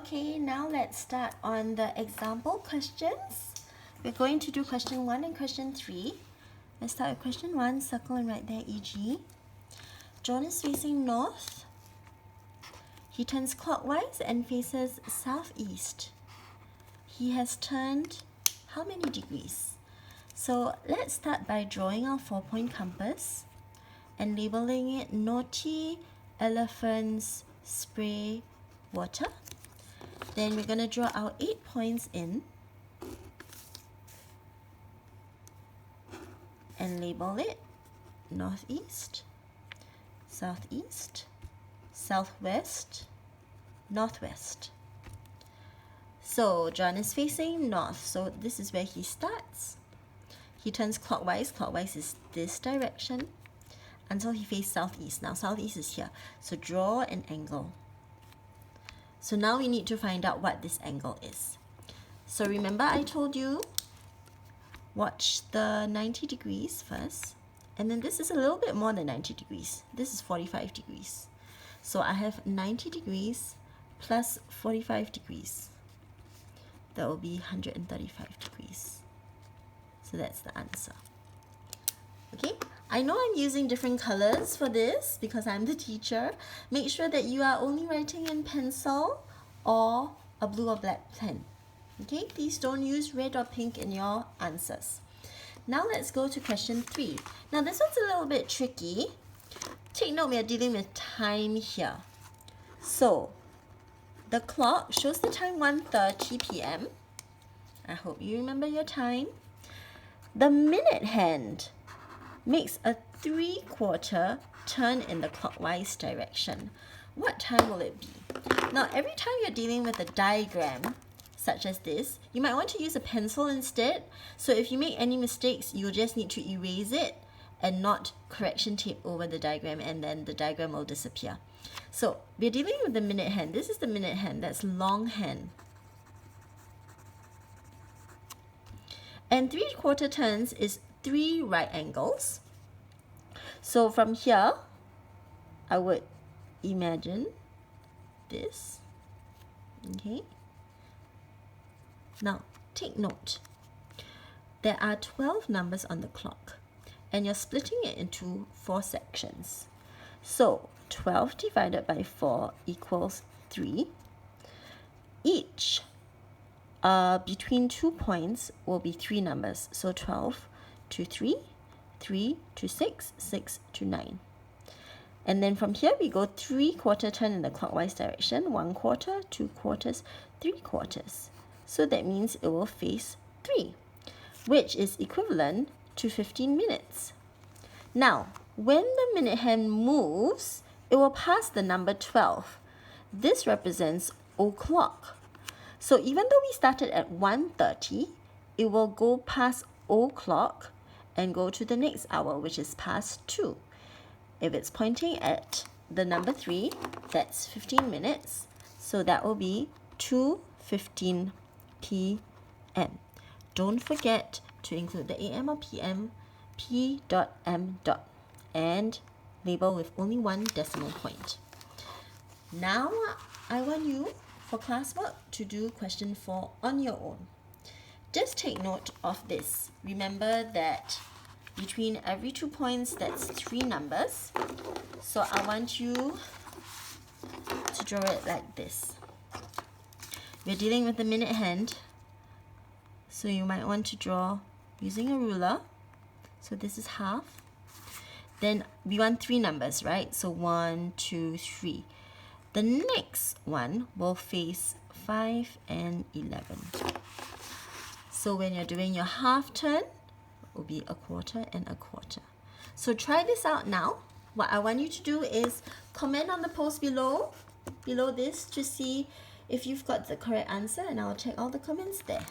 Okay, now let's start on the example questions. We're going to do question 1 and question 3. Let's start with question 1. Circle and write there EG. John is facing north. He turns clockwise and faces southeast. He has turned how many degrees? So let's start by drawing our 4-point compass and labeling it naughty elephants spray water. Then we're going to draw our 8 points in and label it northeast, southeast, southwest, northwest. So John is facing north, so this is where he starts. He turns clockwise. Clockwise is this direction until he faces southeast. Now southeast is here, so draw an angle. So now we need to find out what this angle is. So remember I told you, watch the 90 degrees first. And then this is a little bit more than 90 degrees. This is 45 degrees. So I have 90 degrees plus 45 degrees. That will be 135 degrees. So that's the answer. Okay, I know I'm using different colors for this because I'm the teacher. Make sure that you are only writing in pencil or a blue or black pen. Okay, please don't use red or pink in your answers. Now let's go to question 3. Now this one's a little bit tricky. Take note, we are dealing with time here. So the clock shows the time 1:30 p.m. I hope you remember your time. The minute hand makes a 3/4 turn in the clockwise direction. What time will it be? Now, every time you're dealing with a diagram such as this, you might want to use a pencil instead. So if you make any mistakes, you'll just need to erase it and not correction tape over the diagram, and then the diagram will disappear. So we're dealing with the minute hand. This is the minute hand, that's long hand. And 3/4 turns is 3 right angles. So from here, I would imagine this. Okay. Now, take note. There are 12 numbers on the clock, and you're splitting it into 4 sections. So 12 divided by 4 equals 3. Each between 2 points will be 3 numbers. So 12 to 3, 3 to 6, 6 to 9. And then from here we go 3/4 turn in the clockwise direction, 1/4, 2/4, 3/4. So that means it will face 3, which is equivalent to 15 minutes. Now, when the minute hand moves, it will pass the number 12. This represents o'clock. So even though we started at 1:30, it will go past o'clock and go to the next hour, which is past 2. If it's pointing at the number 3, that's 15 minutes. So that will be 2:15 p.m. Don't forget to include the AM or PM, P.M. and label with only 1 decimal point. Now I want you, for classwork, to do question 4 on your own. Just take note of this. Remember that between every 2 points, that's 3 numbers. So I want you to draw it like this. We're dealing with the minute hand, so you might want to draw using a ruler. So this is half. Then we want 3 numbers, right? So 1, 2, 3. The next one will face 5 and 11. So when you're doing your half turn, it will be 1/4 and 1/4. So try this out now. What I want you to do is comment on the post below this to see if you've got the correct answer, and I'll check all the comments there.